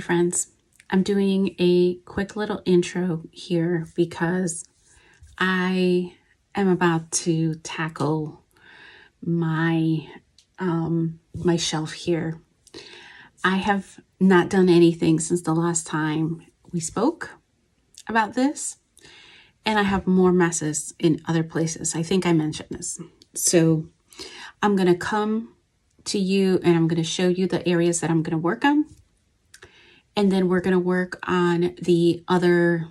friends. I'm doing a quick little intro here because I am about to tackle my my shelf here. I have not done anything since the last time we spoke about this, and I have more messes in other places. I think I mentioned this. So I'm going to come to you and I'm going to show you the areas that I'm going to work on. And then we're going to work on the other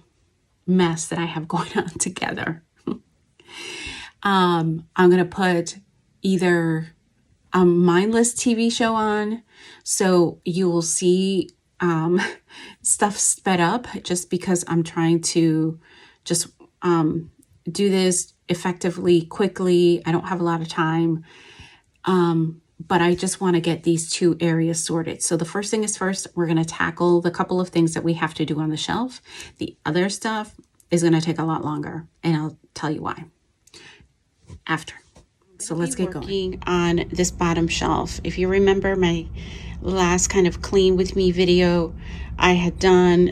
mess that I have going on together. I'm going to put either a mindless TV show on, so you will see stuff sped up just because I'm trying to just do this effectively, quickly. I don't have a lot of time. But I just want to get these two areas sorted. So the first thing is first, we're going to tackle the couple of things that we have to do on the shelf. The other stuff is going to take a lot longer, and I'll tell you why after. So let's get going. On this bottom shelf, if you remember my last kind of clean with me video, I had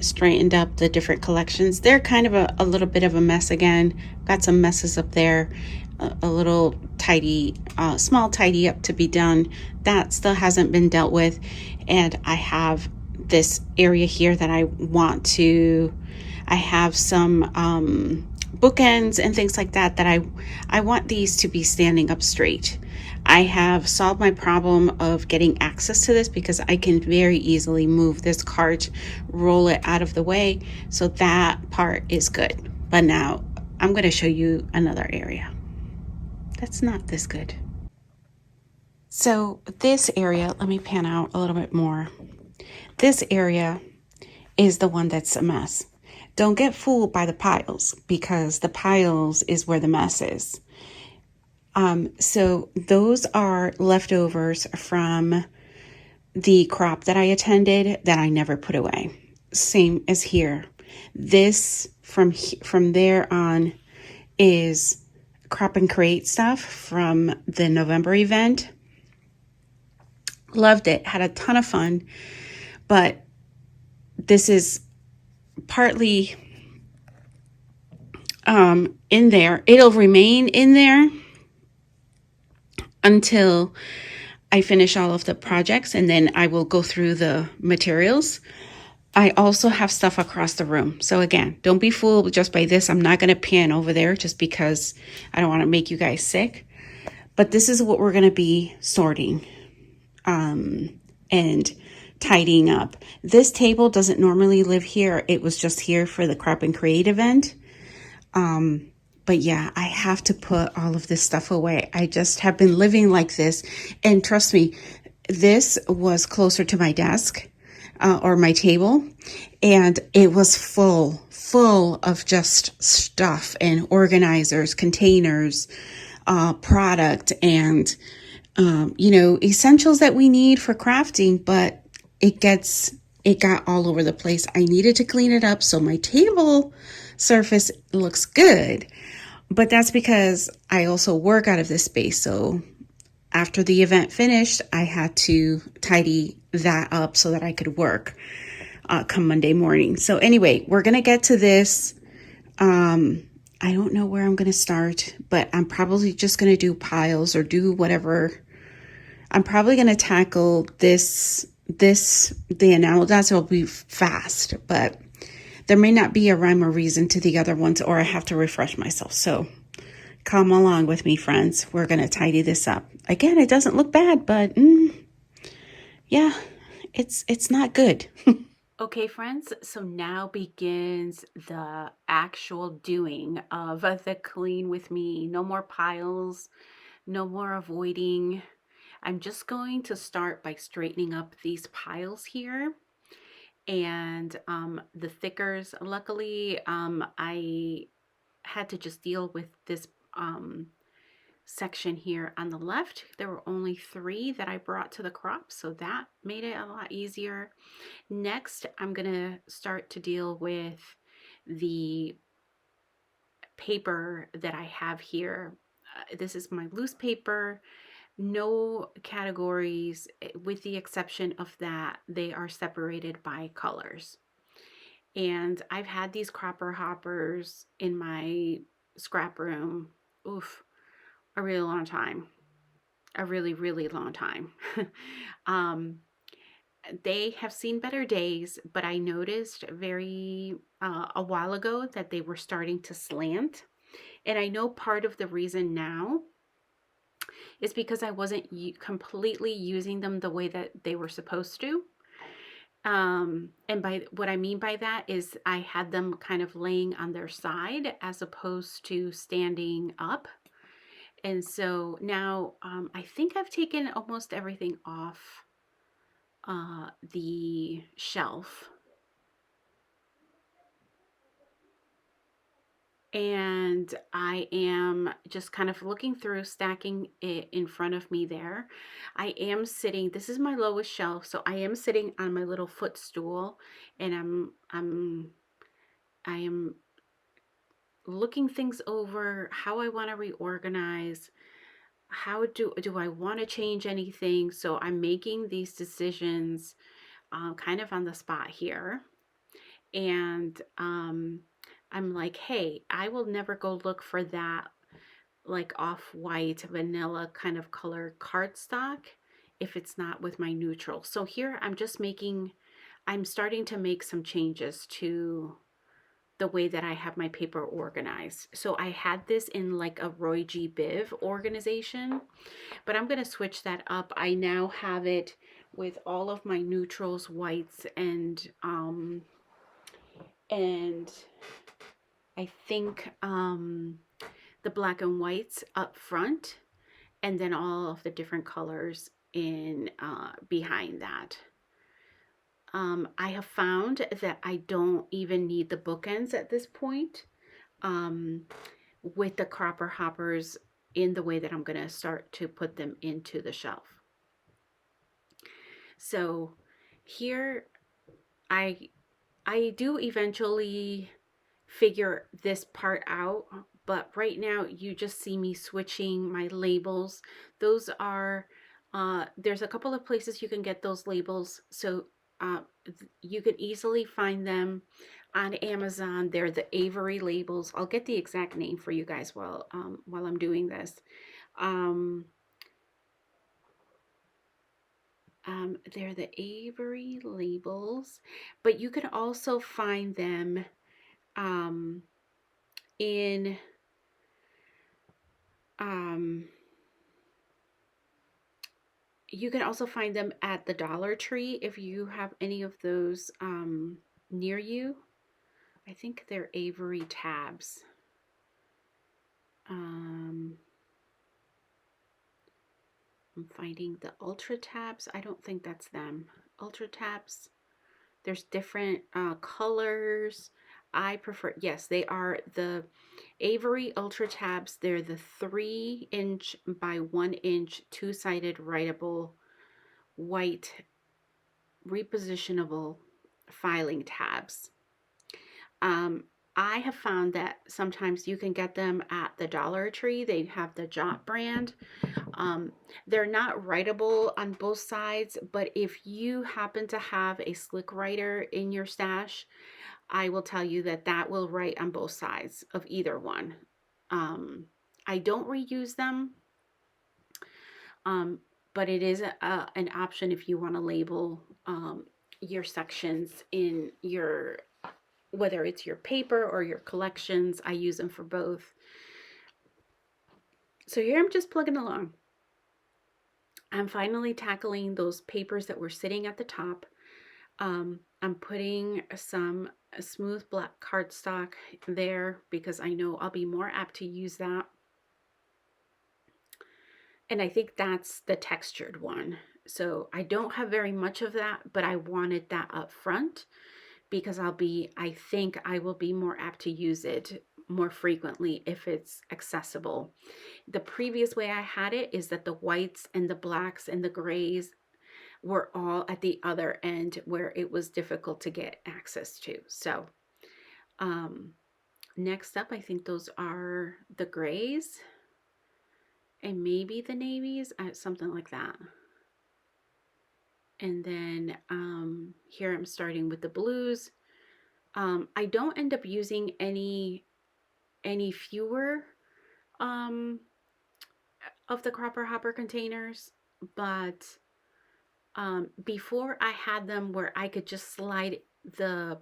straightened up the different collections. They're kind of a little bit of a mess again. Got some messes up there. A little tidy, small tidy up to be done. That still hasn't been dealt with. And I have this area here that I have some bookends and things like that I want these to be standing up straight. I have solved my problem of getting access to this because I can very easily move this cart, roll it out of the way. So that part is good. But now I'm going to show you another area that's not this good. So this area, let me pan out a little bit more. This area is the one that's a mess. Don't get fooled by the piles, because the piles is where the mess is. So those are leftovers from the crop that I attended that I never put away. Same as here. This from there on is crop and create stuff from the November event. Loved it, had a ton of fun, but this is partly in there. It'll remain in there until I finish all of the projects, and then I will go through the materials. I also have stuff across the room. So again, don't be fooled just by this. I'm not going to pan over there just because I don't want to make you guys sick. But this is what we're going to be sorting and tidying up. This table doesn't normally live here. It was just here for the Crop and Create event. But yeah, I have to put all of this stuff away. I just have been living like this. And trust me, this was closer to my desk. Or my table, and it was full of just stuff and organizers, containers, product, and essentials that we need for crafting. But it got all over the place. I needed to clean it up so my table surface looks good, but that's because I also work out of this space. So after the event finished, I had to tidy that up so that I could work come Monday morning. So anyway, we're going to get to this. I don't know where I'm going to start, but I'm probably just going to do piles or do whatever. I'm probably going to tackle the enamel dots. It'll be fast, but there may not be a rhyme or reason to the other ones, or I have to refresh myself. So come along with me, friends. We're going to tidy this up. Again, it doesn't look bad, but yeah, it's not good. Okay, friends, so now begins the actual doing of the clean with me. No more piles, no more avoiding. I'm just going to start by straightening up these piles here. And the thickers, luckily, I had to just deal with this section here on the left. There were only 3 that I brought to the crop, so that made it a lot easier. Next, I'm gonna start to deal with the paper that I have here. This is my loose paper. no categories, with the exception of that they are separated by colors. And I've had these cropper hoppers in my scrap room, oof, a really long time. A really, really long time. um, they have seen better days, but I noticed a while ago that they were starting to slant. And I know part of the reason now is because I wasn't completely using them the way that they were supposed to. And by what I mean by that is I had them kind of laying on their side as opposed to standing up. And so now I think I've taken almost everything off the shelf. And I am just kind of looking through, stacking it in front of me there. I am sitting, this is my lowest shelf, so I am sitting on my little footstool, and I am looking things over, how I want to reorganize, how do I want to change anything. So I'm making these decisions kind of on the spot here. And I'm like, hey, I will never go look for that like off-white vanilla kind of color cardstock if it's not with my neutral. So here I'm starting to make some changes to the way that I have my paper organized. So I had this in like a Roy G. Biv organization, but I'm going to switch that up. I now have it with all of my neutrals, whites, and I think the black and whites up front, and then all of the different colors in behind that. I have found that I don't even need the bookends at this point with the cropper hoppers in the way that I'm going to start to put them into the shelf. So here I do eventually figure this part out, but right now you just see me switching my labels. Those are there's a couple of places you can get those labels, so you can easily find them on Amazon. They're the Avery labels. I'll get the exact name for you guys while I'm doing this. They're the Avery labels, but you can also find them in you can also find them at the Dollar Tree if you have any of those near you. I think they're Avery tabs. I'm finding the Ultra tabs. I don't think that's them. Ultra tabs. There's different colors. I prefer, yes, they are the Avery Ultra tabs. They're the 3-inch by 1-inch two-sided writable white repositionable filing tabs. I have found that sometimes you can get them at the Dollar Tree. They have the Jot brand. They're not writable on both sides, but if you happen to have a slick writer in your stash, I will tell you that that will write on both sides of either one. I don't reuse them, but it is an option if you want to label your sections in your, whether it's your paper or your collections. I use them for both. So here I'm just plugging along. I'm finally tackling those papers that were sitting at the top. I'm putting some smooth black cardstock there because I know I'll be more apt to use that. And I think that's the textured one. So I don't have very much of that, but I wanted that up front because I think I will be more apt to use it more frequently if it's accessible. The previous way I had it is that the whites and the blacks and the grays were all at the other end where it was difficult to get access to. So next up, I think those are the grays. and maybe the navies, something like that. And then here I'm starting with the blues. I don't end up using any fewer of the Cropper Hopper containers, but before I had them where I could just slide the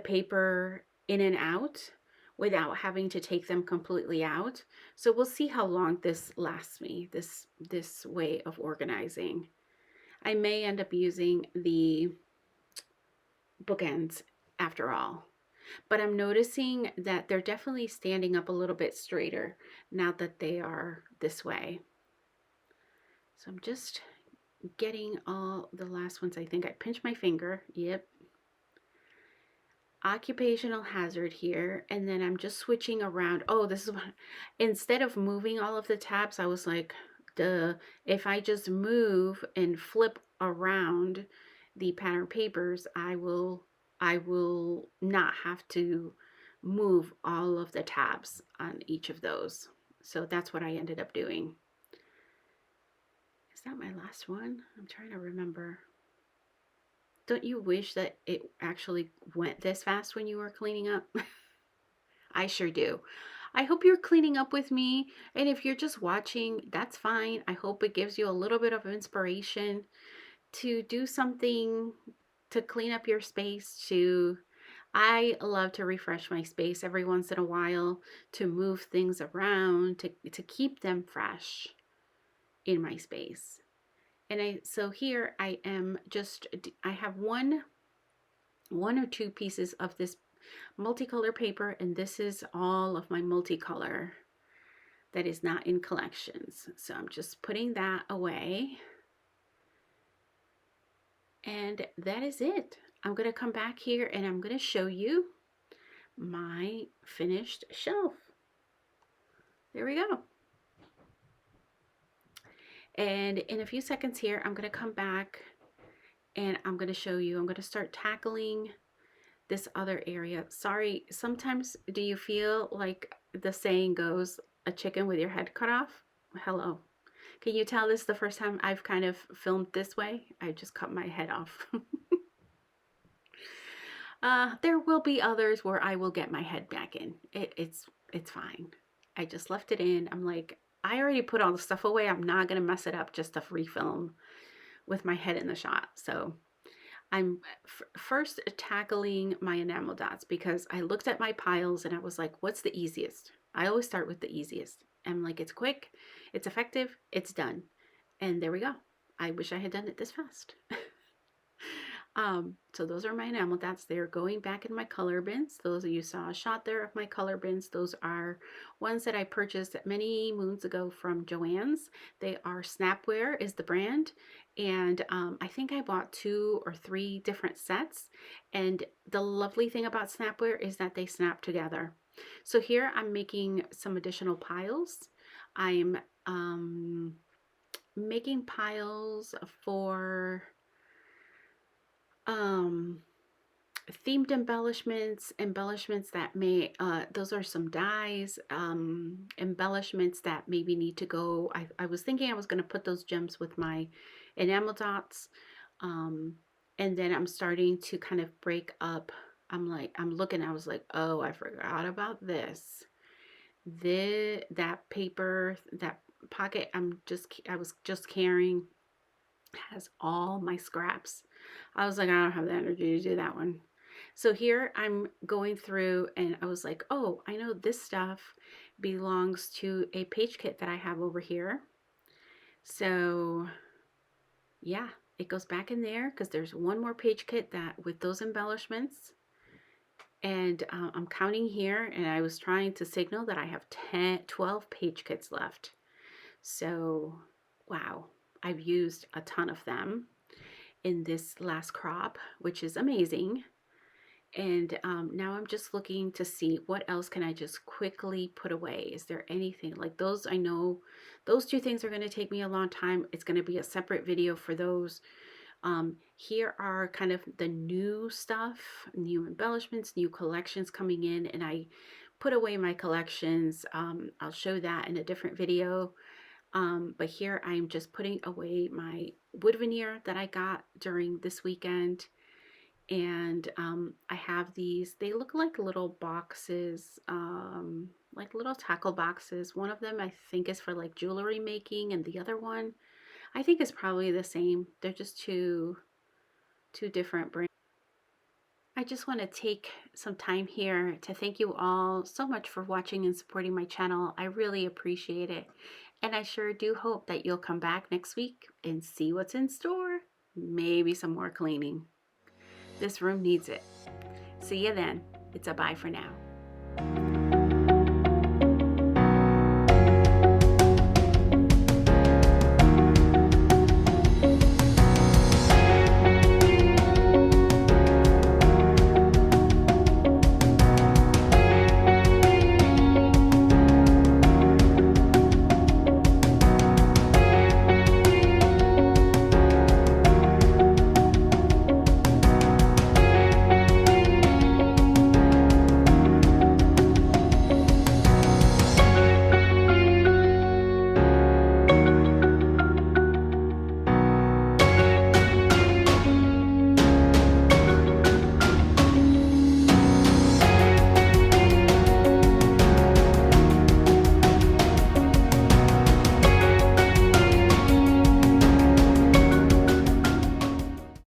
paper in and out without having to take them completely out. So we'll see how long this lasts me, this way of organizing. I may end up using the bookends after all. But I'm noticing that they're definitely standing up a little bit straighter now that they are this way. So I'm just getting all the last ones. I think I pinched my finger. Yep. Occupational hazard here. And then I'm just switching around. Oh, this is what, instead of moving all of the tabs, I was like, duh. If I just move and flip around the pattern papers, I will not have to move all of the tabs on each of those. So that's what I ended up doing. Is that my last one? I'm trying to remember. Don't you wish that it actually went this fast when you were cleaning up? I sure do. I hope you're cleaning up with me. And if you're just watching, that's fine. I hope it gives you a little bit of inspiration to do something to clean up your space. I love to refresh my space every once in a while, to move things around, to keep them fresh in my space. And so here I am I have one or two pieces of this multicolor paper, and this is all of my multicolor that is not in collections. So I'm just putting that away. And that is it. I'm going to come back here and I'm going to show you my finished shelf. There we go. And in a few seconds here, I'm going to come back and I'm going to show you, I'm going to start tackling this other area. Sorry, sometimes do you feel like the saying goes, a chicken with your head cut off? Hello. Can you tell this is the first time I've kind of filmed this way? I just cut my head off. There will be others where I will get my head back in. It's fine. I just left it in. I'm like, I already put all the stuff away. I'm not going to mess it up just to refilm with my head in the shot. So I'm first tackling my enamel dots because I looked at my piles and I was like, what's the easiest? I always start with the easiest. I'm like, it's quick, it's effective, it's done. And there we go. I wish I had done it this fast. So those are my enamel dots. They're going back in my color bins. Those of you saw a shot there of my color bins. Those are ones that I purchased many moons ago from Joann's. They are Snapware is the brand. And I think I bought 2 or 3 different sets. And the lovely thing about Snapware is that they snap together. So here I'm making some additional piles. I'm making piles for themed embellishments that may those are some dies, embellishments that maybe need to go. I was thinking I was going to put those gems with my enamel dots, and then I'm starting to kind of break up. I'm looking, I was like, oh, I forgot about this. That paper, that pocket I was just carrying has all my scraps. I was like, I don't have the energy to do that one. So here I'm going through and I was like, oh, I know this stuff belongs to a page kit that I have over here. So yeah, it goes back in there because there's one more page kit that with those embellishments. And I'm counting here and I was trying to signal that I have 12 page kits left. So wow, I've used a ton of them in this last crop, which is amazing. And now I'm just looking to see what else can I just quickly put away. Is there anything like those? I know those 2 things are going to take me a long time. It's going to be a separate video for those. Here are kind of the new stuff, new embellishments, new collections coming in, and I put away my collections. I'll show that in a different video. But here I'm just putting away my wood veneer that I got during this weekend. And I have these, they look like little boxes, like little tackle boxes. One of them I think is for like jewelry making, and the other one I think is probably the same. They're just two different brands. I just want to take some time here to thank you all so much for watching and supporting my channel. I really appreciate it. And I sure do hope that you'll come back next week and see what's in store. Maybe some more cleaning. This room needs it. See you then. It's a bye for now.